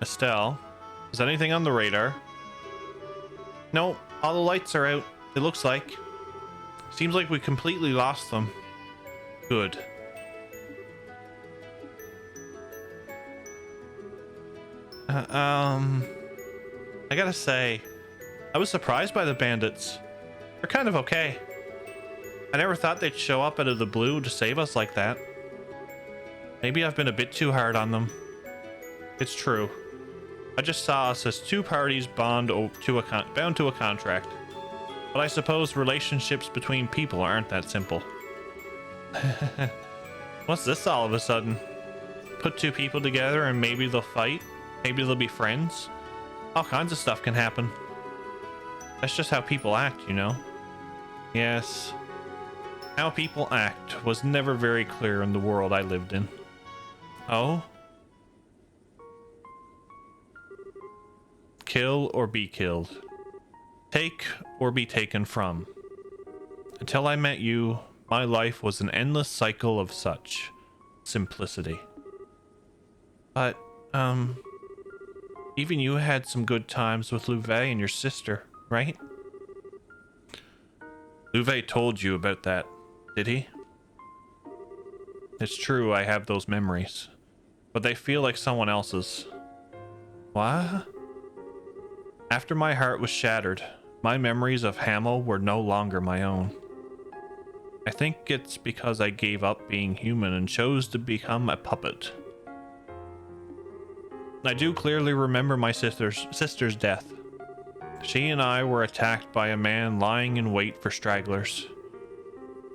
Estelle, is anything on the radar? No, all the lights are out, it looks like. Seems like we completely lost them. Good. I gotta say, I was surprised by the bandits. They're kind of okay. I never thought they'd show up out of the blue to save us like that. Maybe I've been a bit too hard on them. It's true. I just saw us as two parties bound to a contract. But I suppose relationships between people aren't that simple. What's this all of a sudden? Put two people together and maybe they'll fight? Maybe they'll be friends? All kinds of stuff can happen. That's just how people act, you know? Yes. How people act was never very clear in the world I lived in. Oh? Kill or be killed. Take or be taken from. Until I met you, my life was an endless cycle of such simplicity. But, even you had some good times with Louve and your sister, right? Louve told you about that, did he? It's true, I have those memories, but they feel like someone else's. What? After my heart was shattered, my memories of Hamel were no longer my own. I think it's because I gave up being human and chose to become a puppet. I do clearly remember my sister's death. She and I were attacked by a man lying in wait for stragglers.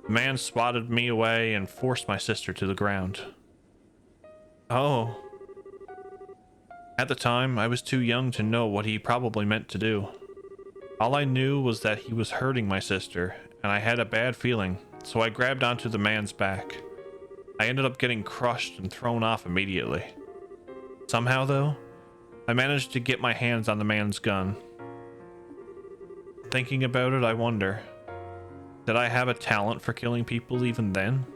The man swatted me away and forced my sister to the ground. Oh. At the time, I was too young to know what he probably meant to do. All I knew was that he was hurting my sister, and I had a bad feeling, so I grabbed onto the man's back. I ended up getting crushed and thrown off immediately. Somehow, though, I managed to get my hands on the man's gun. Thinking about it, I wonder, did I have a talent for killing people even then?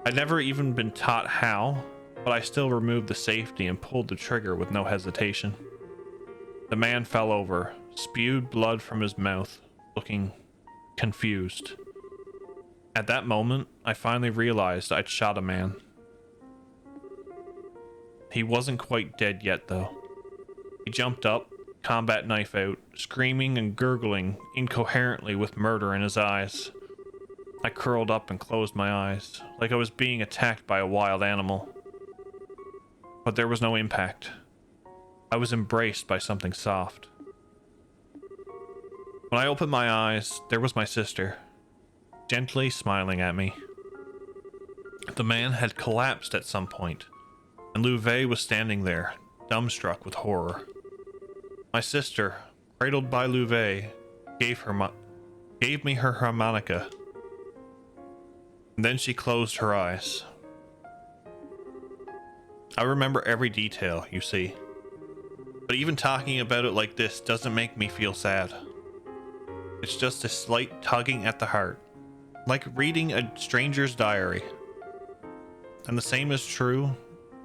I'd never even been taught how, but I still removed the safety and pulled the trigger with no hesitation. The man fell over, spewed blood from his mouth, looking confused. At that moment, I finally realized I'd shot a man. He wasn't quite dead yet, though. He jumped up, combat knife out, screaming and gurgling incoherently with murder in his eyes. I curled up and closed my eyes, like I was being attacked by a wild animal. But there was no impact. I was embraced by something soft. When I opened my eyes, there was my sister, gently smiling at me. The man had collapsed at some point, and Louve was standing there, dumbstruck with horror. My sister, cradled by Louve, gave me her harmonica. And then she closed her eyes. I remember every detail, you see. But even talking about it like this doesn't make me feel sad. It's just a slight tugging at the heart, like reading a stranger's diary. And the same is true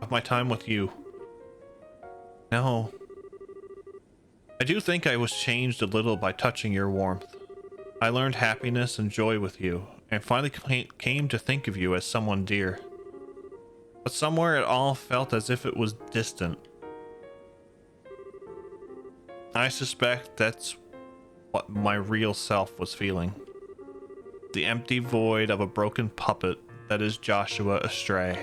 of my time with you. No. I do think I was changed a little by touching your warmth. I learned happiness and joy with you, and finally came to think of you as someone dear. But somewhere it all felt as if it was distant. I suspect that's what my real self was feeling. The empty void of a broken puppet that is Joshua Astray.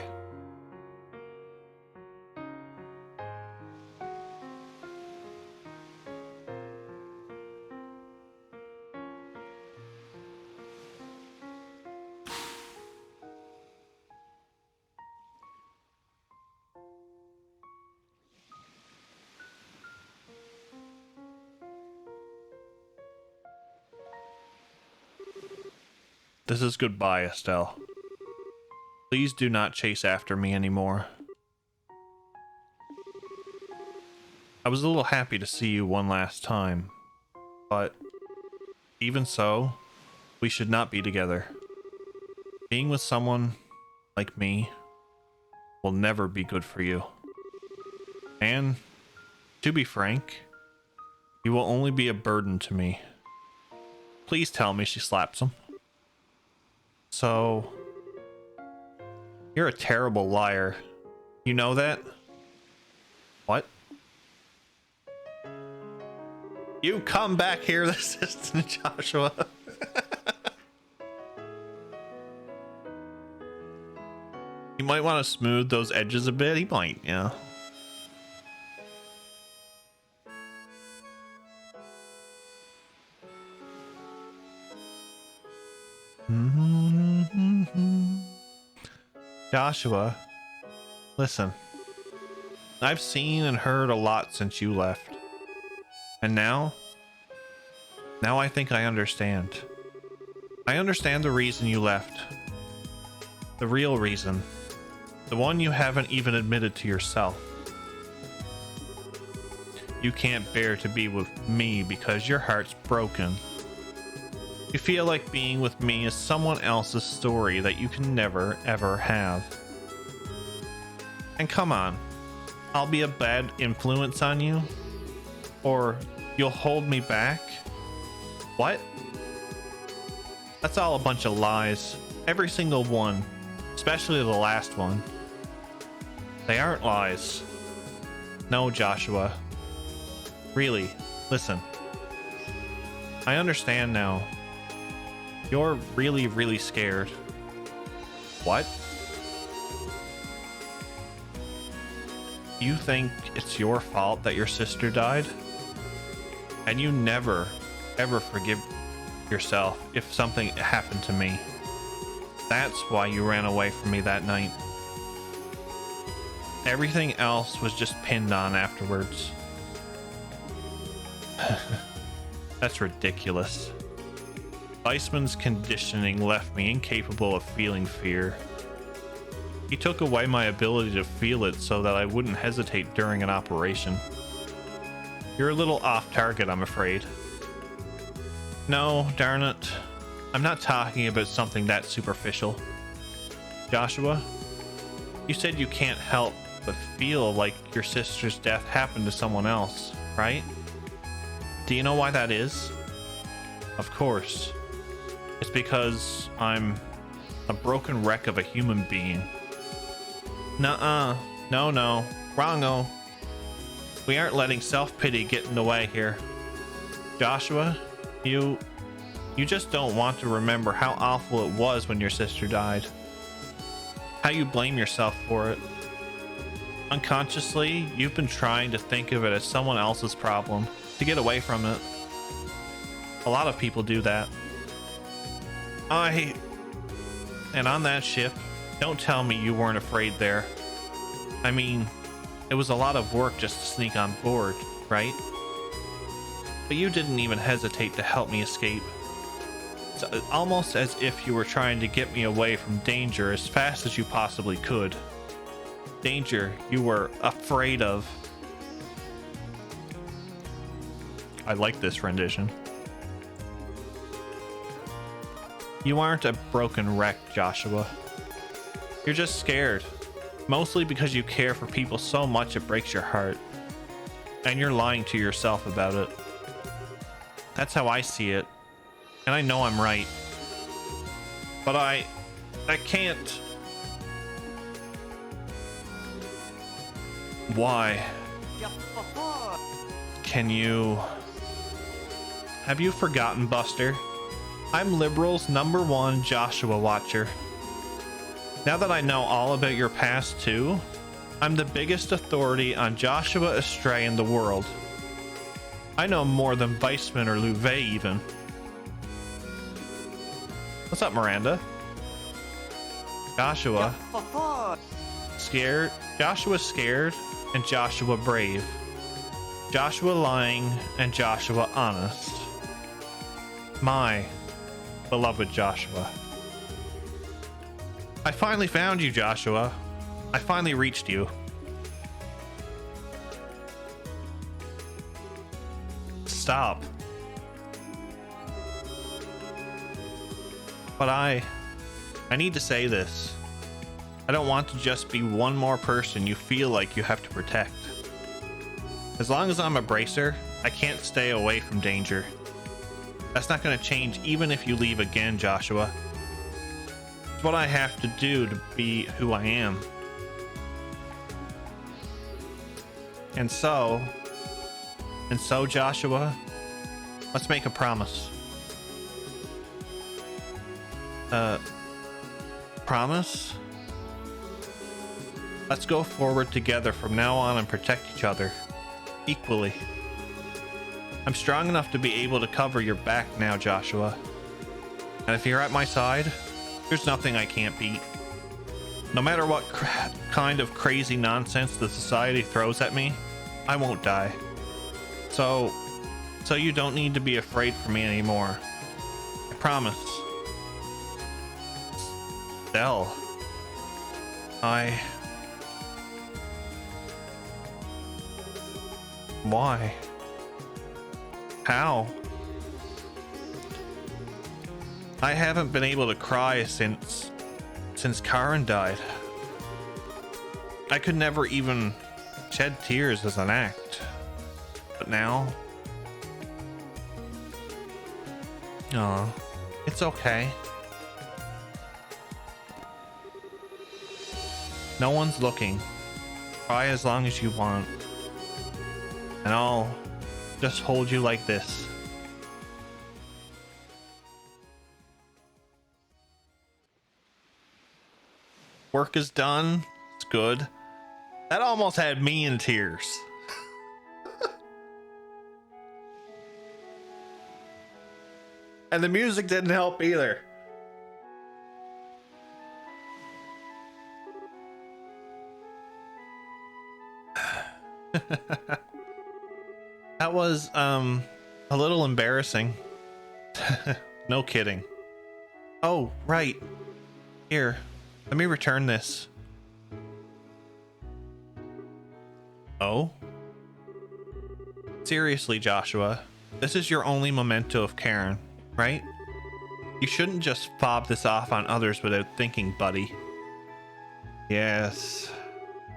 This is goodbye, Estelle. Please do not chase after me anymore. I was a little happy to see you one last time, but even so, we should not be together. Being with someone like me will never be good for you. And to be frank, you will only be a burden to me. Please tell me she slaps him. So, you're a terrible liar. You know that? What? You come back here, Assistant Joshua. You might want to smooth those edges a bit. He might, yeah. Joshua, listen. I've seen and heard a lot since you left. And now I think I understand. I understand the reason you left. The real reason. The one you haven't even admitted to yourself. You can't bear to be with me because your heart's broken. You feel like being with me is someone else's story that you can never, ever have. And come on, I'll be a bad influence on you? Or you'll hold me back? What? That's all a bunch of lies. Every single one. Especially the last one. They aren't lies. No, Joshua. Really, listen. I understand now. You're really, really scared. What? You think it's your fault that your sister died? And you never, ever forgive yourself if something happened to me. That's why you ran away from me that night. Everything else was just pinned on afterwards. That's ridiculous. Weissman's conditioning left me incapable of feeling fear. He took away my ability to feel it so that I wouldn't hesitate during an operation. You're a little off target, I'm afraid. No, darn it. I'm not talking about something that superficial. Joshua, you said you can't help but feel like your sister's death happened to someone else, right? Do you know why that is? Of course. It's because I'm a broken wreck of a human being. Nuh-uh. No. Wrong-o. We aren't letting self-pity get in the way here. Joshua, you just don't want to remember how awful it was when your sister died. How you blame yourself for it. Unconsciously, you've been trying to think of it as someone else's problem to get away from it. A lot of people do that. And on that ship, don't tell me you weren't afraid there. I mean, it was a lot of work just to sneak on board, right? But you didn't even hesitate to help me escape. It's almost as if you were trying to get me away from danger as fast as you possibly could. Danger you were afraid of. I like this rendition. You aren't a broken wreck, Joshua. You're just scared. Mostly because you care for people so much it breaks your heart. And you're lying to yourself about it. That's how I see it. And I know I'm right. But I can't. Why? Can you... Have you forgotten, Buster? I'm Liberal's #1 Joshua watcher. Now that I know all about your past too, I'm the biggest authority on Joshua Astray in the world. I know more than Weissman or Louvet even. What's up, Miranda? Joshua. Scared. Joshua scared and Joshua brave. Joshua lying and Joshua honest. My beloved Joshua. I finally found you, Joshua. I finally reached you. Stop. But I need to say this. I don't want to just be one more person you feel like you have to protect. As long as I'm a bracer, I can't stay away from danger. That's not going to change even if you leave again, Joshua. It's what I have to do to be who I am. And so, Joshua, let's make a promise. Promise? Let's go forward together from now on and protect each other equally. I'm strong enough to be able to cover your back now, Joshua. And if you're at my side, there's nothing I can't beat. No matter what kind of crazy nonsense the society throws at me, I won't die. So you don't need to be afraid for me anymore. I promise. Stell. Why? How? I haven't been able to cry since Karen died. I could never even shed tears as an act. But now... Aw, it's okay. No one's looking. Cry as long as you want. And I'll just hold you like this. Work is done. It's good. That almost had me in tears. And the music didn't help either. That was a little embarrassing. No kidding. Oh, right. Here, let me return this. Oh? Seriously, Joshua, this is your only memento of Karen, right? You shouldn't just fob this off on others without thinking, buddy. Yes.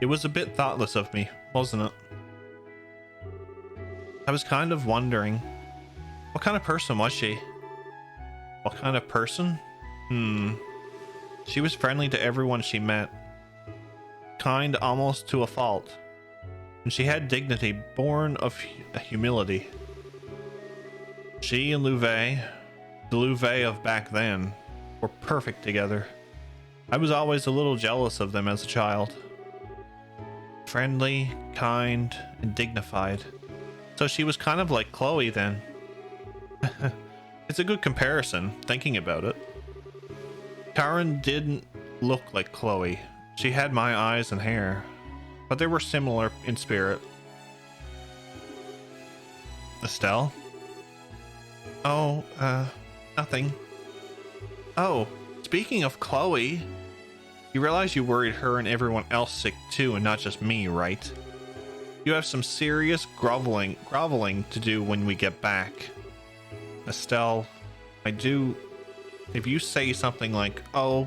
It was a bit thoughtless of me, wasn't it? I was kind of wondering, what kind of person was she? What kind of person? She was friendly to everyone she met. Kind almost to a fault. And she had dignity born of humility. She and Louvet, the Louvet of back then, were perfect together. I was always a little jealous of them as a child. Friendly, kind, and dignified. So she was kind of like Chloe then. It's a good comparison, thinking about it. Karen didn't look like Chloe. She had my eyes and hair, but they were similar in spirit. Estelle? Oh, nothing. Oh, speaking of Chloe, you realize you worried her and everyone else sick too, and not just me, right? You have some serious groveling to do when we get back. Estelle, if you say something like, oh,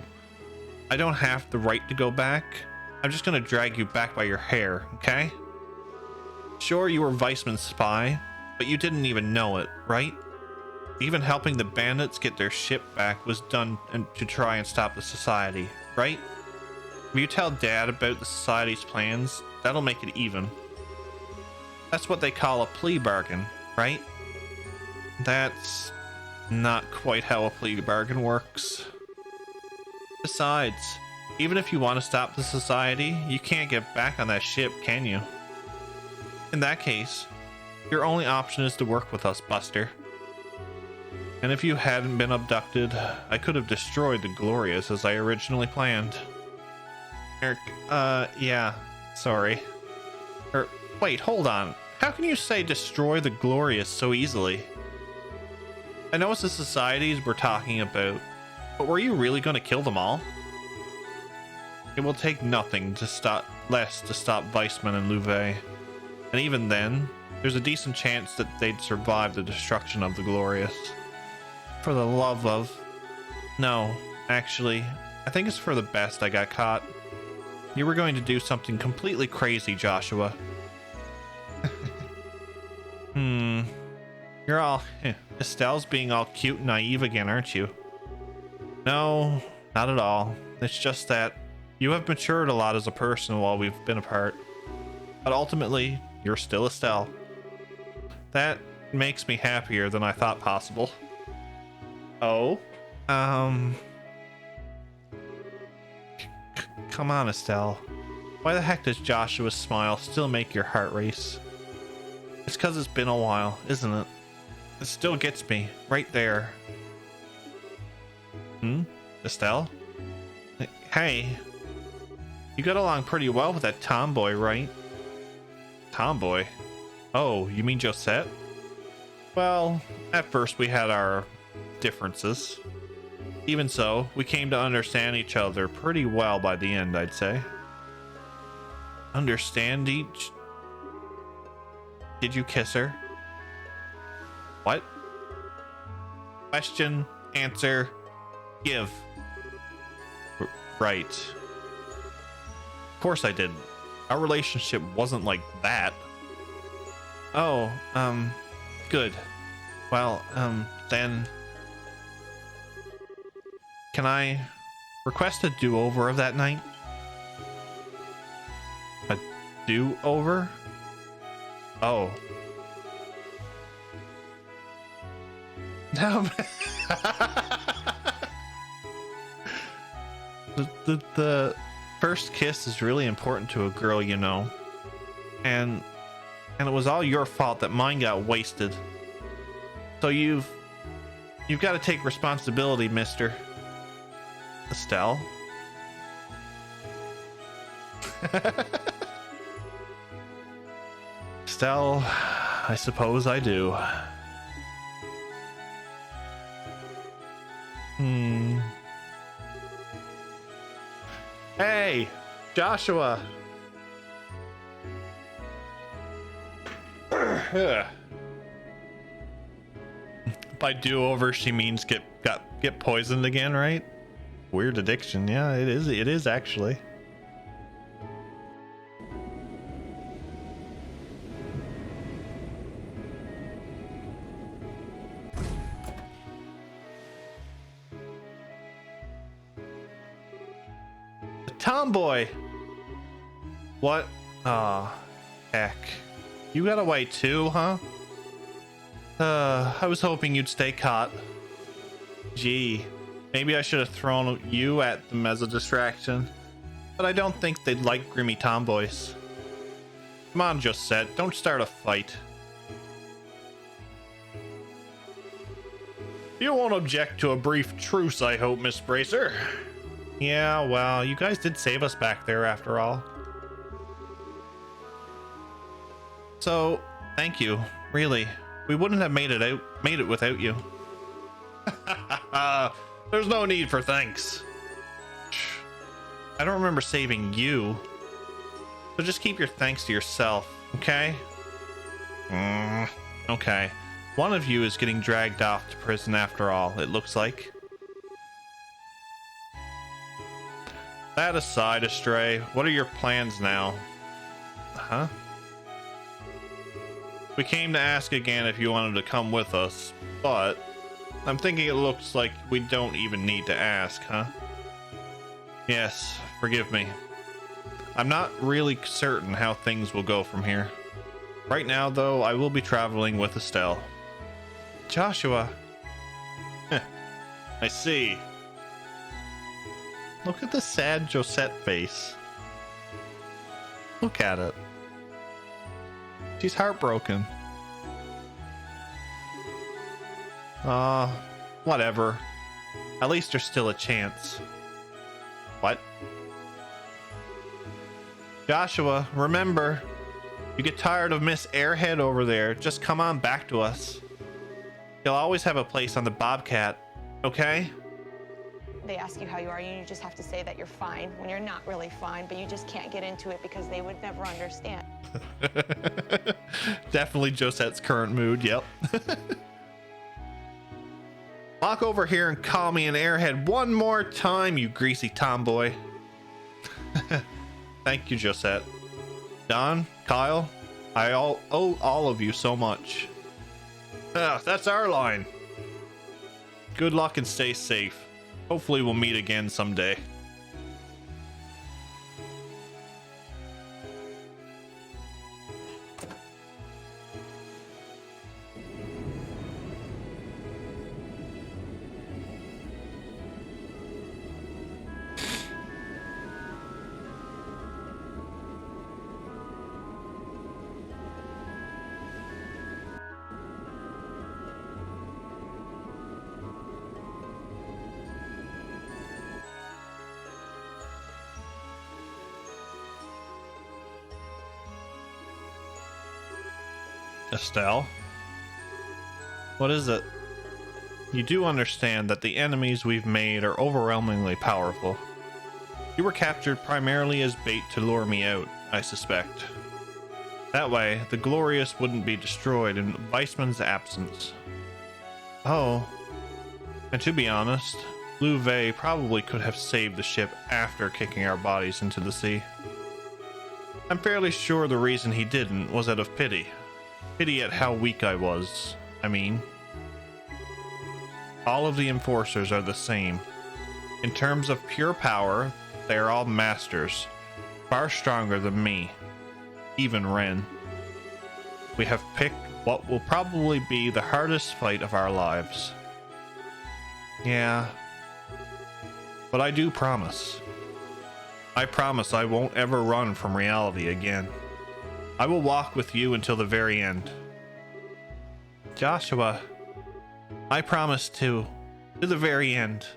I don't have the right to go back, I'm just gonna drag you back by your hair, okay? Sure, you were Weissman's spy, but you didn't even know it, right? Even helping the bandits get their ship back was done to try and stop the society, right? If you tell Dad about the society's plans, that'll make it even. That's what they call a plea bargain, right? That's not quite how a plea bargain works. Besides, even if you want to stop the society, you can't get back on that ship, can you? In that case, your only option is to work with us, Buster. And if you hadn't been abducted, I could have destroyed the Glorious as I originally planned. Eric, yeah, sorry. Wait, hold on. How can you say destroy the Glorious so easily? I know it's the societies we're talking about, but were you really going to kill them all? It will take nothing to stop Weissman and Louvet. And even then, there's a decent chance that they'd survive the destruction of the Glorious. For the love of... No, actually, I think it's for the best I got caught. You were going to do something completely crazy, Joshua. You're all... Estelle's being all cute and naive again, aren't you? No, not at all. It's just that you have matured a lot as a person while we've been apart. But ultimately, you're still Estelle. That makes me happier than I thought possible. Oh? Come on, Estelle. Why the heck does Joshua's smile still make your heart race? It's because it's been a while, isn't it? It still gets me, right there. Estelle? Hey. You got along pretty well with that tomboy, right? Tomboy? Oh, you mean Josette? Well, at first we had our differences. Even so, we came to understand each other pretty well by the end, I'd say. Understand each... Did you kiss her? What? Question, answer, give. Right. Of course I didn't. Our relationship wasn't like that. Oh, good. Well, then... Can I request a do-over of that night? A do-over? Oh. No. The first kiss is really important to a girl, you know. And it was all your fault that mine got wasted. So you've got to take responsibility, mister. Estelle? Estelle, I suppose I do. Hey, Joshua. By do-over, she means get poisoned again, right? Weird addiction. Yeah, it is actually. The tomboy. What? Ah, heck. You got away too, huh? I was hoping you'd stay caught. Gee, maybe I should have thrown you at them as a distraction. But I don't think they'd like grimy tomboys. Come on, Josette, don't start a fight. You won't object to a brief truce, I hope, Miss Bracer. Yeah, well, you guys did save us back there after all. So, thank you, really. We wouldn't have made it without you. There's no need for thanks. I don't remember saving you. So just keep your thanks to yourself, okay? Okay. One of you is getting dragged off to prison after all, it looks like. That aside, Astray, what are your plans now? Huh? We came to ask again if you wanted to come with us, but I'm thinking it looks like we don't even need to ask, huh? Yes, forgive me. I'm not really certain how things will go from here. Right now, though, I will be traveling with Estelle. Joshua. I see. Look at the sad Josette face. Look at it. She's heartbroken. Whatever. At least there's still a chance. What? Joshua, remember, you get tired of Miss Airhead over there, just come on back to us. You'll always have a place on the Bobcat, okay? They ask you how you are, and you just have to say that you're fine when you're not really fine, but you just can't get into it because they would never understand. Definitely Josette's current mood, yep. Walk over here and call me an airhead one more time, you greasy tomboy. Thank you, Josette. Don, Kyle, I owe all of you so much. Ah, that's our line. Good luck and stay safe. Hopefully we'll meet again someday. Estelle? What is it? You do understand that the enemies we've made are overwhelmingly powerful. You were captured primarily as bait to lure me out, I suspect. That way, the Glorious wouldn't be destroyed in Weissman's absence. Oh. And to be honest, Louvet probably could have saved the ship after kicking our bodies into the sea. I'm fairly sure the reason he didn't was out of pity. Pity at how weak I was, I mean. All of the enforcers are the same. In terms of pure power, they are all masters, far stronger than me, even Ren. We have picked what will probably be the hardest fight of our lives. Yeah, but I do promise. I promise I won't ever run from reality again. I will walk with you until the very end. Joshua, I promise to the very end.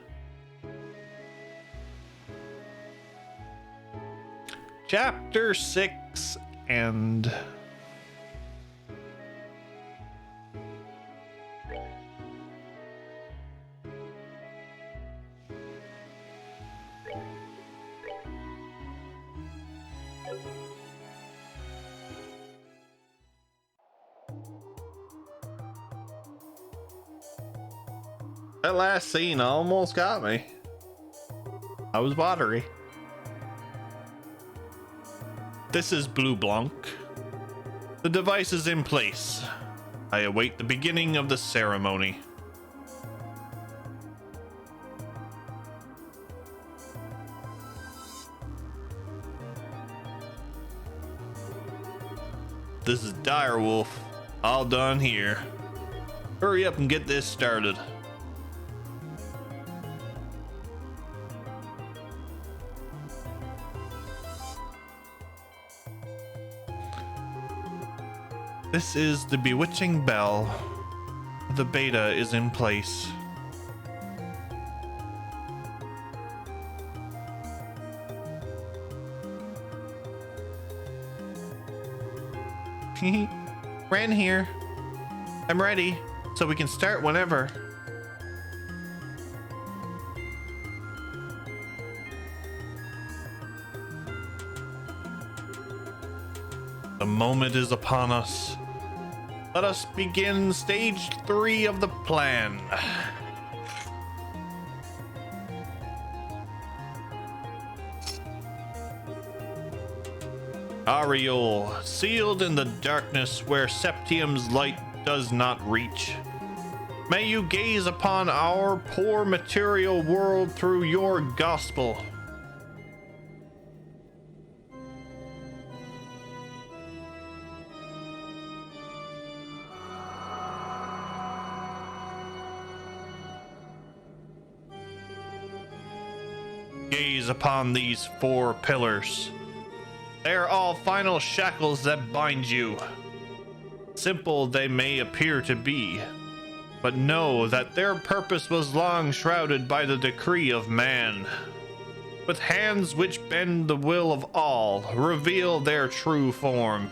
Chapter 6 End. That last scene almost got me. I was watery. This is Blue Blanc. The device is in place. I await the beginning of the ceremony. This is Direwolf. All done here. Hurry up and get this started. This is the bewitching bell. The beta is in place. Ran here. I'm ready, so we can start whenever. The moment is upon us. Let us begin stage 3 of the plan. Ariel, sealed in the darkness where Septium's light does not reach. May you gaze upon our poor material world through your gospel. Gaze upon these 4 pillars. They are all final shackles that bind you. Simple they may appear to be, but know that their purpose was long shrouded by the decree of man. With hands which bend the will of all, reveal their true form.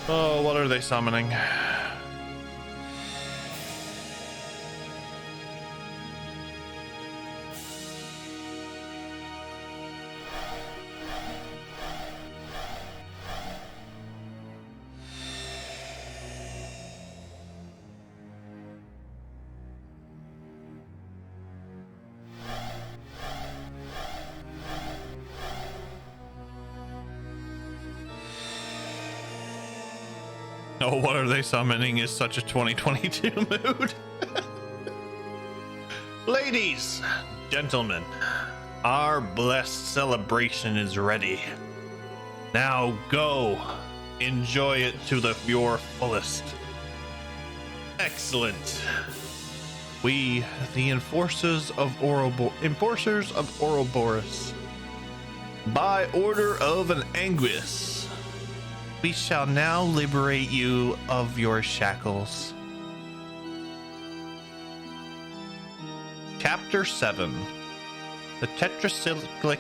Oh, what are they summoning? Oh, what are they summoning is such a 2022 mood. Ladies, gentlemen, our blessed celebration is ready. Now go, enjoy it to your fullest. Excellent. We, the enforcers of Ouroboros, by order of an Anguis, we shall now liberate you of your shackles. Chapter 7. The Tetracyclic...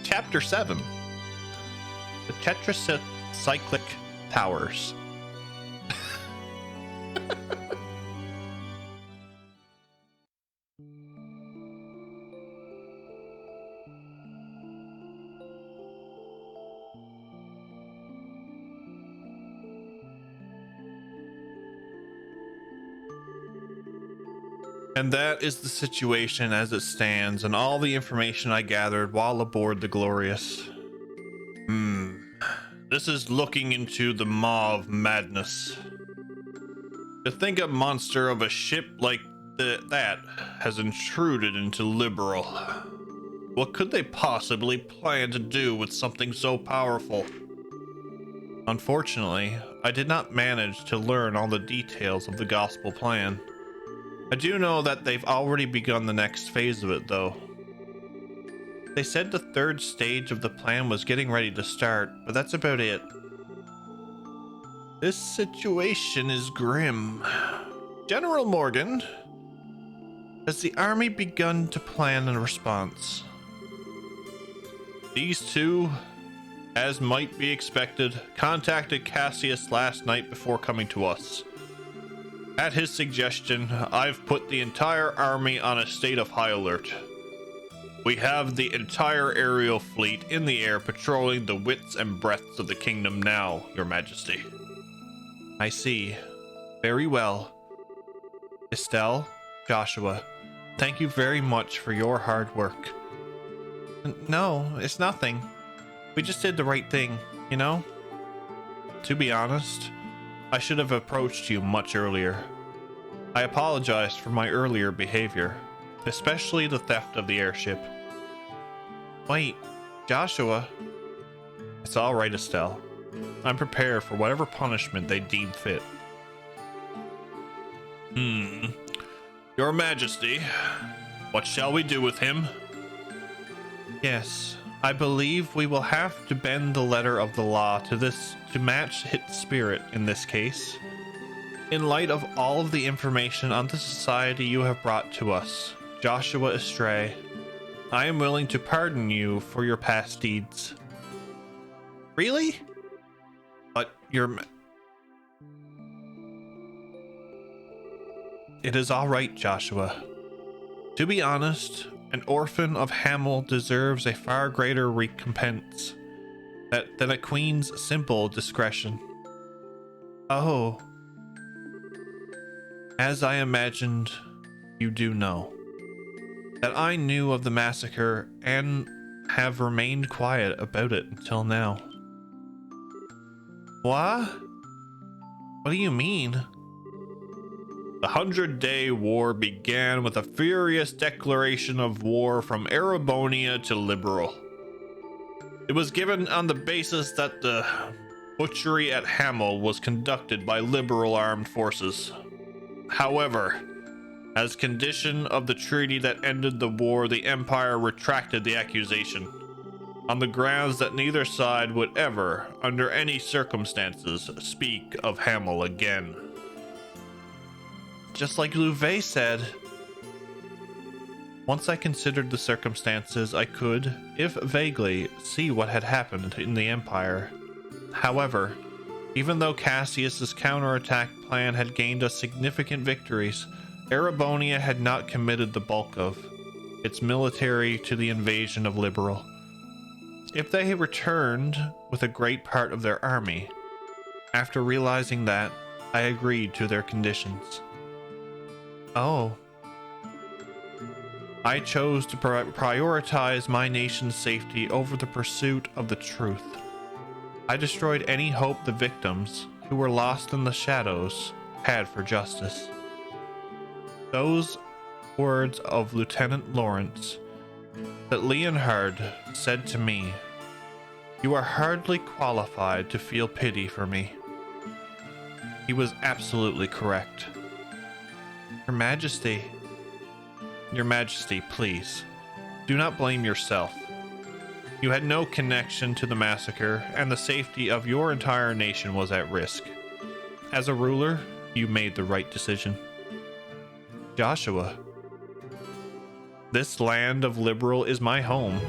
Chapter 7. The Tetracyclic Powers. And that is the situation as it stands, and all the information I gathered while aboard the Glorious. This is looking into the maw of madness. To think a monster of a ship like that has intruded into Liberal. What could they possibly plan to do with something so powerful? Unfortunately, I did not manage to learn all the details of the gospel plan. I do know that they've already begun the next phase of it, though. They said the third stage of the plan was getting ready to start, but that's about it. This situation is grim. General Morgan, has the army begun to plan a response? These two, as might be expected, contacted Cassius last night before coming to us. At his suggestion, I've put the entire army on a state of high alert. We have the entire aerial fleet in the air patrolling the widths and breadths of the kingdom now, Your Majesty. I see. Very well. Estelle, Joshua, thank you very much for your hard work. No, it's nothing. We just did the right thing, you know? To be honest, I should have approached you much earlier. I apologize for my earlier behavior, especially the theft of the airship. Wait, Joshua. It's all right, Estelle. I'm prepared for whatever punishment they deem fit. Your Majesty, what shall we do with him? Yes, I believe we will have to bend the letter of the law to match its spirit in this case. In light of all of the information on the society you have brought to us, Joshua Estray, I am willing to pardon you for your past deeds. Really? But It is all right, Joshua. To be honest, an orphan of Hamel deserves a far greater recompense than a queen's simple discretion. Oh. As I imagined, you do know that I knew of the massacre and have remained quiet about it until now. What? What do you mean? The 100-Day War began with a furious declaration of war from Erebonia to Liberal. It was given on the basis that the butchery at Hamel was conducted by Liberal armed forces. However, as condition of the treaty that ended the war, the Empire retracted the accusation, on the grounds that neither side would ever, under any circumstances, speak of Hamel again. Just like Louvet said. Once I considered the circumstances, I could, if vaguely, see what had happened in the Empire. However, even though Cassius's counterattack plan had gained us significant victories, Erebonia had not committed the bulk of its military to the invasion of Liberal. If they had returned with a great part of their army, after realizing that, I agreed to their conditions. Oh. I chose to prioritize my nation's safety over the pursuit of the truth. I destroyed any hope the victims, who were lost in the shadows, had for justice. Those words of Lieutenant Lawrence that Leonhard said to me, "You are hardly qualified to feel pity for me." He was absolutely correct. Your Majesty, please, do not blame yourself. You had no connection to the massacre, and the safety of your entire nation was at risk. As a ruler, you made the right decision. Joshua, this land of Liberal is my home.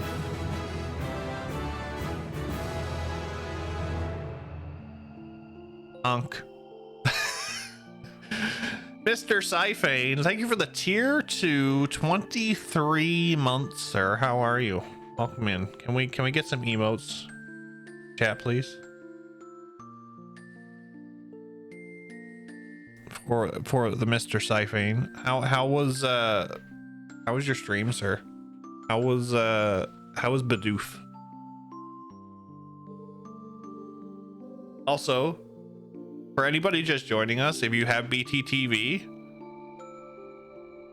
Unk. Mr. Syphane, thank you for the tier to 23 months, sir. How are you? Welcome in. Can we get some emotes? Chat, please. For the Mr. Syphane. How was your stream, sir? How was Bidoof? Also, for anybody just joining us, if you have BTTV,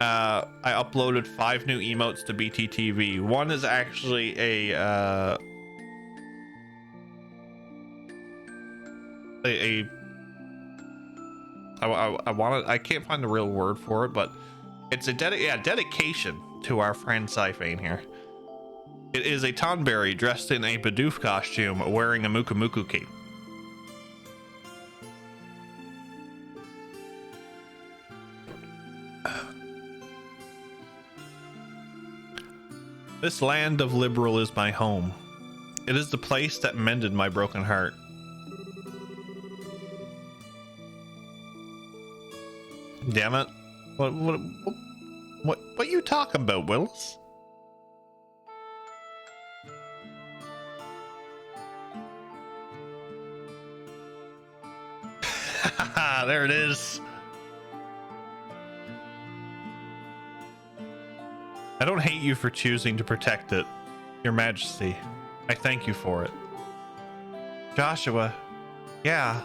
I uploaded 5 new emotes to BTTV. One is actually I can't find the real word for it, but it's a dedication to our friend Syphane here. It is a Tonberry dressed in a Bidoof costume wearing a Muku Muku cape. This land of Liberal is my home. It is the place that mended my broken heart. Damn it. What you talking about, Willis? There it is. I don't hate you for choosing to protect it, Your Majesty. I thank you for it. Joshua. Yeah.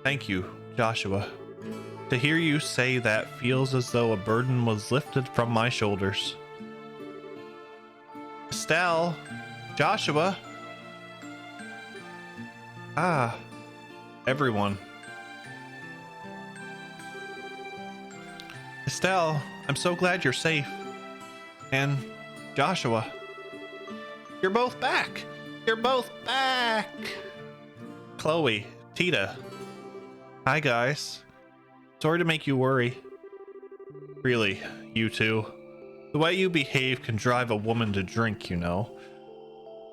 Thank you, Joshua. To hear you say that feels as though a burden was lifted from my shoulders. Estelle. Joshua. Ah. Everyone. Estelle, I'm so glad you're safe. And Joshua, you're both back. You're both back. Chloe, Tita. Hi, guys. Sorry to make you worry. Really, you two. The way you behave can drive a woman to drink, you know.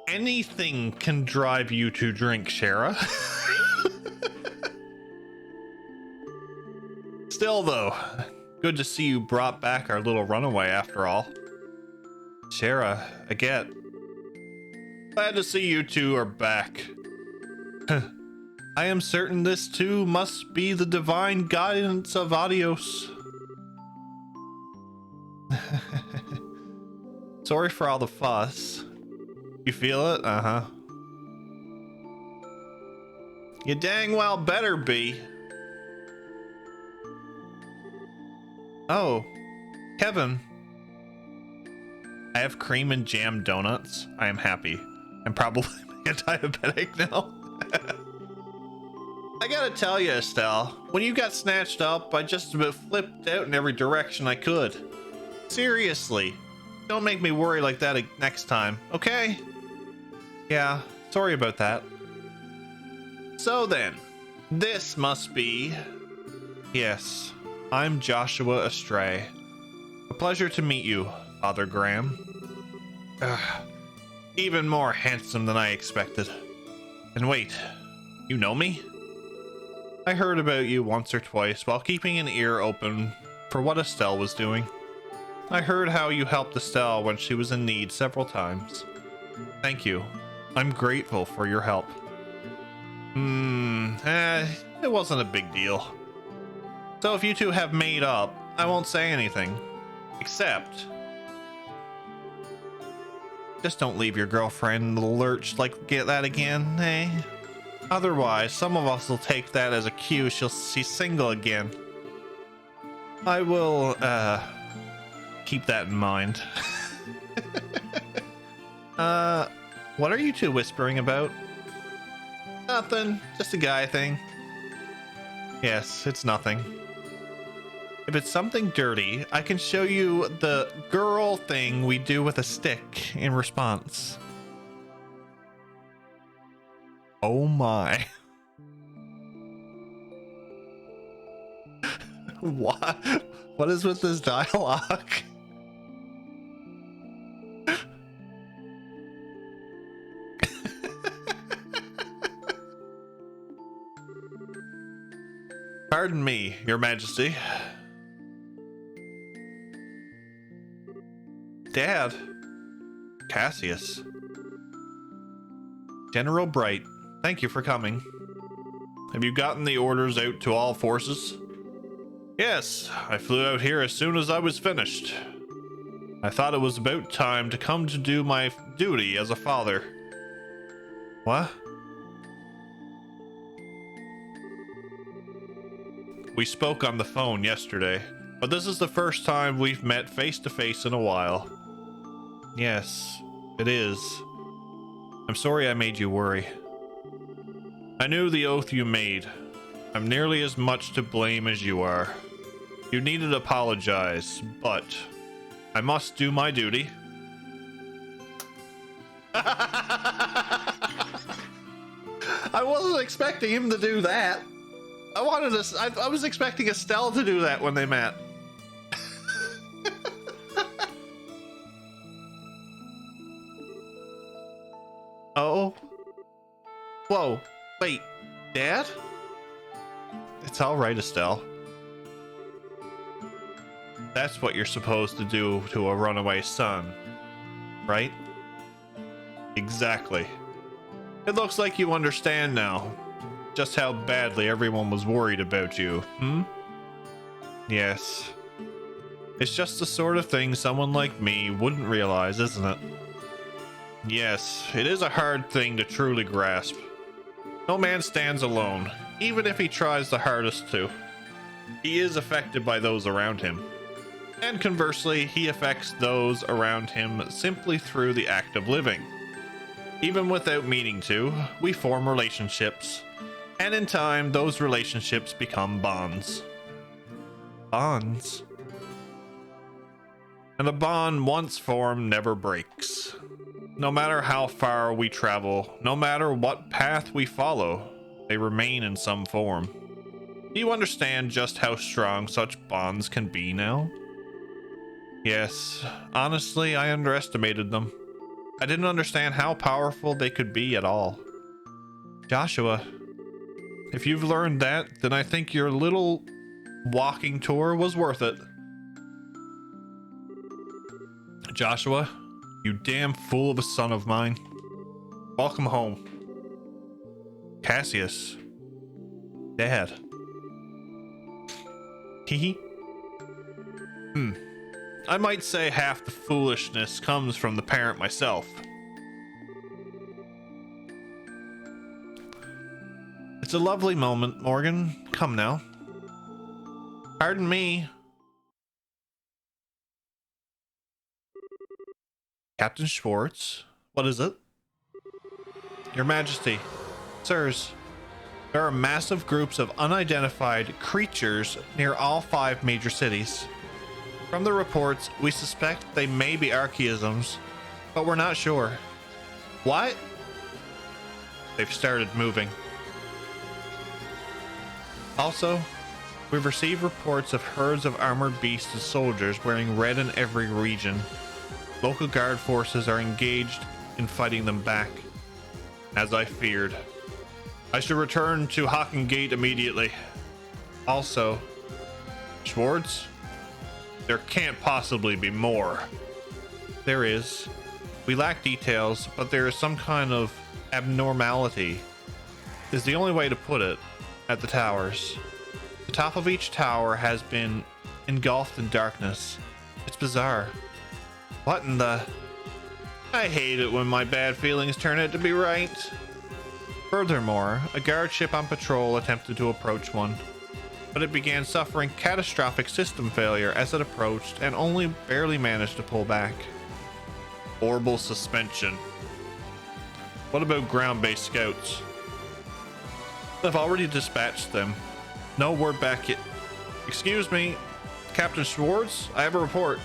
Anything can drive you to drink, Shara. Still, though, good to see you brought back our little runaway after all. Shara, I get. Glad to see you two are back. I am certain this too must be the divine guidance of Adios. Sorry for all the fuss. You feel it? Uh-huh. You dang well better be. Oh, Kevin. I have cream and jam donuts. I am happy. I'm probably diabetic now. I gotta tell you, Estelle, when you got snatched up, I just about flipped out in every direction I could. Seriously, don't make me worry like that next time, okay? Yeah, sorry about that. So then, this must be... Yes, I'm Joshua Astray. A pleasure to meet you, Father Graham. Even more handsome than I expected. And wait, you know me? I heard about you once or twice while keeping an ear open for what Estelle was doing. I heard how you helped Estelle when she was in need several times. Thank you. I'm grateful for your help. It wasn't a big deal. So if you two have made up, I won't say anything. Except... Just don't leave your girlfriend in the lurch like get that again, eh? Otherwise, some of us will take that as a cue she's single again. I will, keep that in mind. What are you two whispering about? Nothing, just a guy thing. Yes, it's nothing. If it's something dirty, I can show you the girl thing we do with a stick in response. Oh my. What is with this dialogue? Pardon me, Your Majesty. Dad. Cassius. General Bright, thank you for coming. Have you gotten the orders out to all forces? Yes, I flew out here as soon as I was finished. I thought it was about time to come to do my duty as a father. What? We spoke on the phone yesterday, but this is the first time we've met face to face in a while. Yes, it is. I'm sorry I made you worry. I knew the oath you made. I'm nearly as much to blame as you are. You needed to apologize, but I must do my duty. I wasn't expecting him to do that. I was expecting Estelle to do that when they met. Oh. Whoa. Wait. Dad? It's all right, Estelle. That's what you're supposed to do to a runaway son, right? Exactly. It looks like you understand now just how badly everyone was worried about you, Yes. It's just the sort of thing someone like me wouldn't realize, isn't it? Yes, it is a hard thing to truly grasp. No man stands alone, even if he tries the hardest to. He is affected by those around him. And conversely, he affects those around him simply through the act of living. Even without meaning to, we form relationships. And in time, those relationships become bonds. Bonds? And a bond once formed never breaks. No matter how far we travel, no matter what path we follow, they remain in some form. Do you understand just how strong such bonds can be now? Yes, honestly, I underestimated them. I didn't understand how powerful they could be at all. Joshua, if you've learned that, then I think your little walking tour was worth it. Joshua, you damn fool of a son of mine. Welcome home. Cassius. Dad. Hee. I might say half the foolishness comes from the parent myself. It's a lovely moment, Morgan. Come now. Pardon me. Captain Schwartz, what is it? Your Majesty, sirs, there are massive groups of unidentified creatures near all 5 major cities. From the reports, we suspect they may be archaisms, but we're not sure. What? They've started moving. Also, we've received reports of herds of armored beasts and soldiers wearing red in every region. Local guard forces are engaged in fighting them back, as I feared. I should return to Haken Gate immediately. Also, Schwartz, there can't possibly be more. There is. We lack details, but there is some kind of abnormality, is the only way to put it, at the towers. The top of each tower has been engulfed in darkness. It's bizarre. What in the... I hate it when my bad feelings turn out to be right. Furthermore, a guard ship on patrol attempted to approach one, but it began suffering catastrophic system failure as it approached and only barely managed to pull back. Orbital suspension. What about ground-based scouts? I've already dispatched them. No word back yet. Excuse me, Captain Schwartz, I have a report.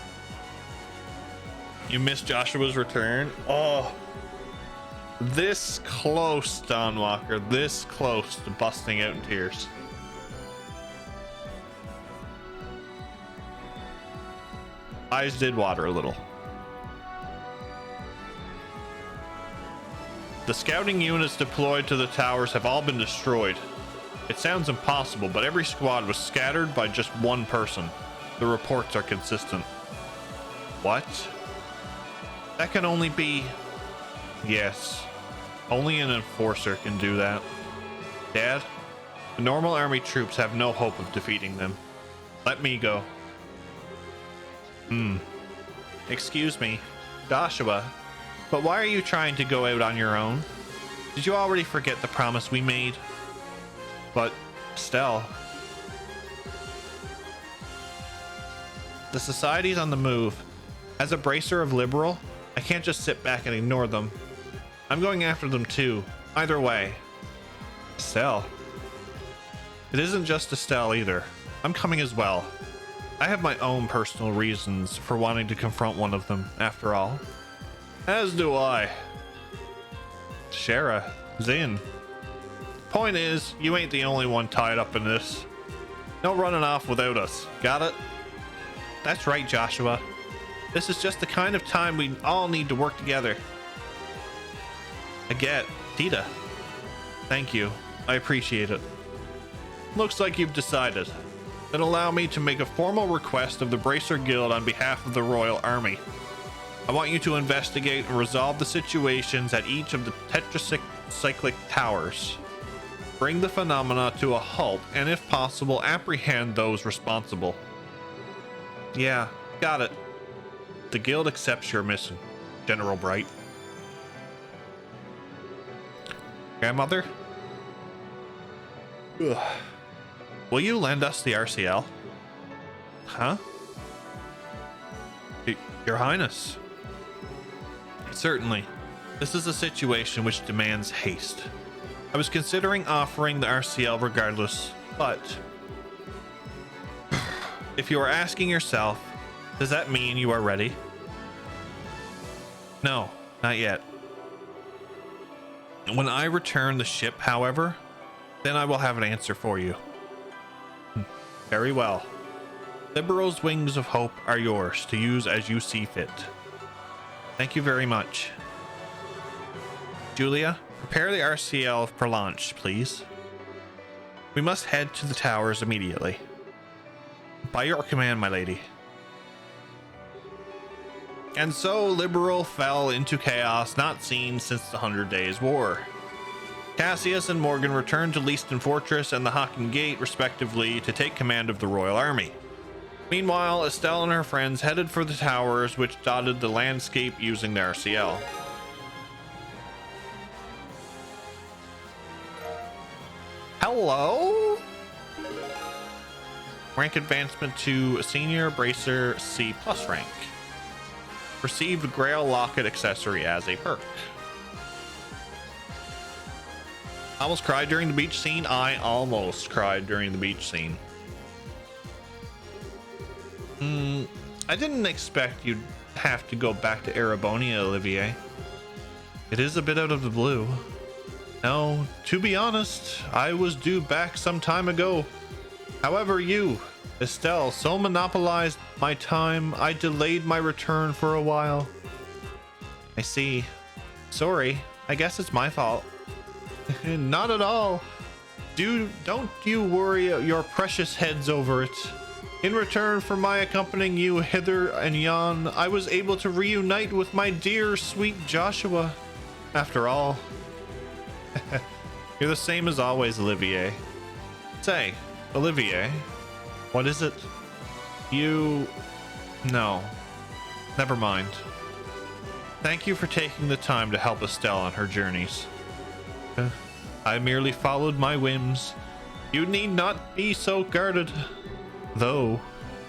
You missed Joshua's return? Oh, this close, Don Walker, this close to busting out in tears. Eyes did water a little. The scouting units deployed to the towers have all been destroyed. It sounds impossible, but every squad was scattered by just one person. The reports are consistent. What? That can only be... Yes. Only an enforcer can do that. Dad, the normal army troops have no hope of defeating them. Let me go. Excuse me, Joshua, but why are you trying to go out on your own? Did you already forget the promise we made? But, Stell, the society's on the move. As a bracer of liberal, I can't just sit back and ignore them. I'm going after them too, either way. Stell. It isn't just Estelle either. I'm coming as well. I have my own personal reasons for wanting to confront one of them, after all. As do I. Shara, Zin. Point is, you ain't the only one tied up in this. No running off without us. Got it? That's right, Joshua. This is just the kind of time we all need to work together. I get, Tita. Thank you. I appreciate it. Looks like you've decided. Then allow me to make a formal request of the Bracer Guild on behalf of the Royal Army. I want you to investigate and resolve the situations at each of the tetracyclic towers. Bring the phenomena to a halt, and if possible, apprehend those responsible. Yeah, got it. The guild accepts your mission, General Bright. Grandmother? Ugh. Will you lend us the RCL? Huh? Your Highness. Certainly. This is a situation which demands haste. I was considering offering the RCL regardless, but if you are asking yourself, does that mean you are ready? No, not yet. When I return the ship, however, then I will have an answer for you. Very well. Liberal's wings of hope are yours to use as you see fit. Thank you very much. Julia, prepare the RCL for launch, please. We must head to the towers immediately. By your command, my lady. And so Liberal fell into chaos not seen since the 100 Days War. Cassius and Morgan returned to Leaston Fortress and the Hawken Gate, respectively, to take command of the Royal Army. Meanwhile, Estelle and her friends headed for the towers which dotted the landscape using the RCL. Hello? Rank advancement to Senior Bracer C+ rank. Received Grail Locket accessory as a perk. Almost cried during the beach scene. I almost cried during the beach scene. I didn't expect you'd have to go back to Erebonia, Olivier. It is a bit out of the blue. No, to be honest, I was due back some time ago. However, you, Estelle, so monopolized my time, I delayed my return for a while. I see. Sorry, I guess it's my fault. Not at all. Don't you worry your precious heads over it. In return for my accompanying you hither and yon, I was able to reunite with my dear sweet Joshua. After all, you're the same as always, Olivier. Say, Olivier, what is it? No, never mind. Thank you for taking the time to help Estelle on her journeys. I merely followed my whims. You need not be so guarded. Though,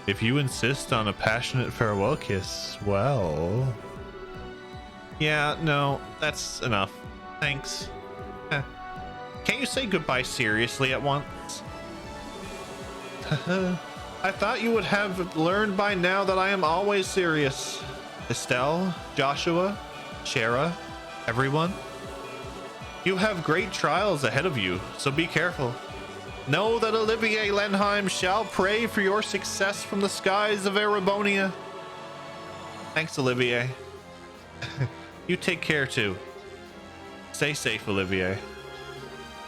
if you insist on a passionate farewell kiss, well... Yeah, no, that's enough. Thanks. Can't you say goodbye seriously at once? I thought you would have learned by now that I am always serious. Estelle, Joshua, Shara, everyone. You have great trials ahead of you, so be careful. Know that Olivier Lenheim shall pray for your success from the skies of Erebonia. Thanks, Olivier. You take care too. Stay safe, Olivier.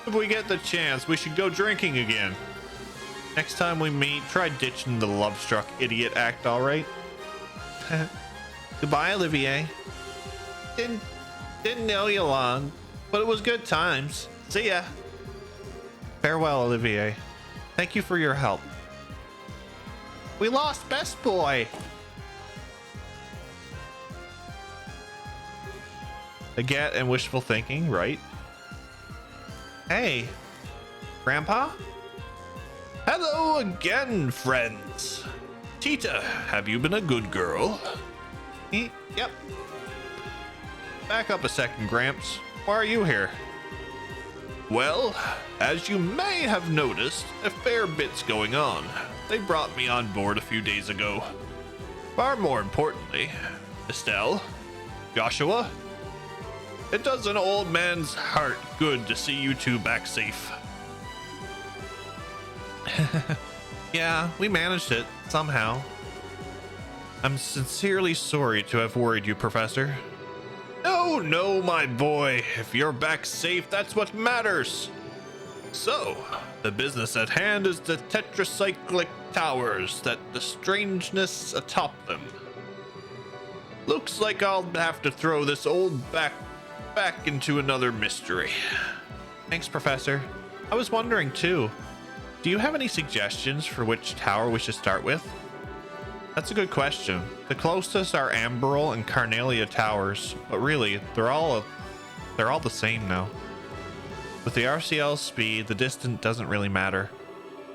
If we get the chance, we should go drinking again. Next time we meet, try ditching the love-struck idiot act, alright? Goodbye, Olivier. Didn't know you long, but it was good times. See ya. Farewell, Olivier. Thank you for your help. We lost Best Boy. Baguette and wishful thinking, right? Hey, Grandpa? Hello again, friends. Tita, have you been a good girl? Yep. Back up a second, Gramps. Why are you here? Well, as you may have noticed, a fair bit's going on. They brought me on board a few days ago. Far more importantly, Estelle, Joshua, it does an old man's heart good to see you two back safe. Yeah, we managed it, somehow. I'm sincerely sorry to have worried you, Professor. No, my boy. If you're back safe, that's what matters. So, the business at hand is the tetracyclic towers that the strangeness atop them. Looks like I'll have to throw this old back into another mystery. Thanks, Professor. I was wondering too. Do you have any suggestions for which tower we should start with? That's a good question. The closest are Amberol and Carnelia towers, but really, they're all the same now. With the RCL speed, the distance doesn't really matter.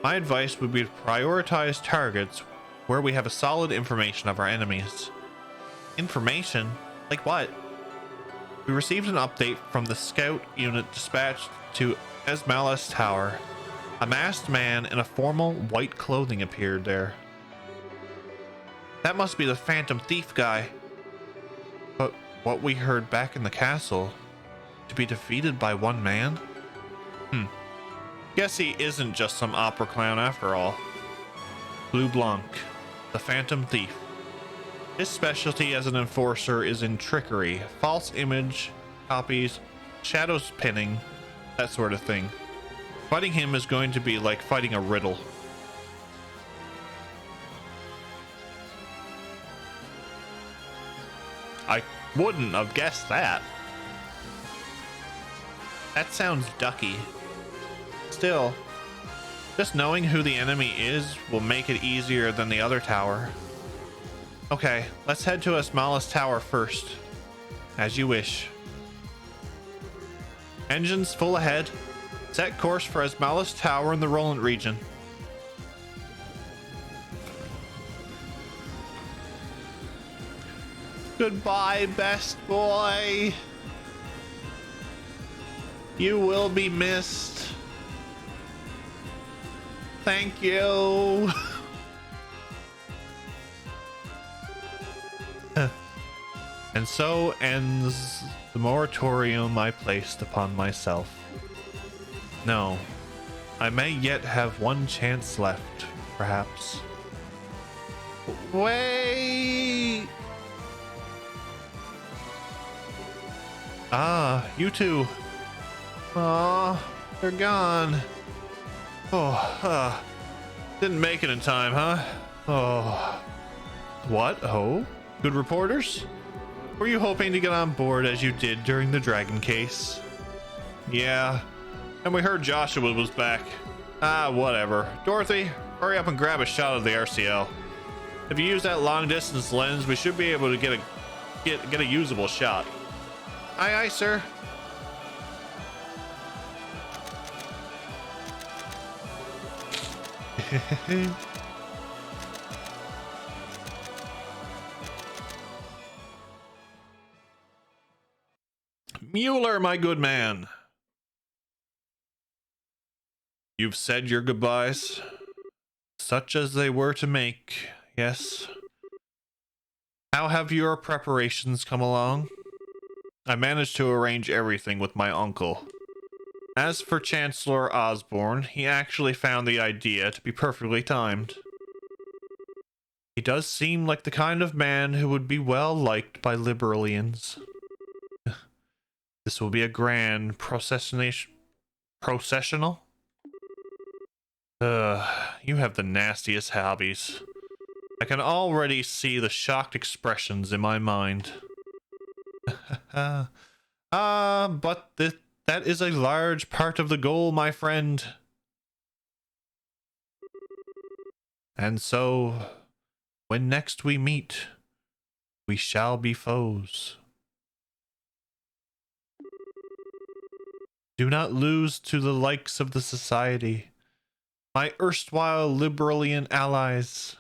My advice would be to prioritize targets where we have a solid information of our enemies. Information? Like what? We received an update from the scout unit dispatched to Esmalis Tower. A masked man in a formal white clothing appeared there. That must be the Phantom Thief guy. But what we heard back in the castle, to be defeated by one man? Guess he isn't just some opera clown after all. Blue Blanc, the Phantom Thief. His specialty as an enforcer is in trickery, false image, copies, shadows pinning, that sort of thing. Fighting him is going to be like fighting a riddle. I wouldn't have guessed that. That sounds ducky. Still, just knowing who the enemy is will make it easier than the other tower. Okay, let's head to Esmalis Tower first. As you wish. Engines full ahead. Set course for Esmalis Tower in the Roland region. Goodbye, Best Boy. You will be missed. Thank you. And so ends the moratorium I placed upon myself. No, I may yet have one chance left, perhaps. Wait! Ah, you two. Aw, they're gone. Oh, didn't make it in time, huh? Oh. What? Oh? Good reporters? Were you hoping to get on board as you did during the Dragon case? Yeah. And we heard Joshua was back. Ah, whatever. Dorothy, hurry up and grab a shot of the RCL. If you use that long distance lens, we should be able to get a usable shot. Aye, aye, sir. Mueller, my good man. You've said your goodbyes, such as they were to make, yes. How have your preparations come along? I managed to arrange everything with my uncle. As for Chancellor Osborne, he actually found the idea to be perfectly timed. He does seem like the kind of man who would be well liked by Liberalians. This will be a grand processional? You have the nastiest hobbies. I can already see the shocked expressions in my mind. But that is a large part of the goal, my friend. And so, when next we meet, we shall be foes. Do not lose to the likes of the society, my erstwhile Liberalian allies.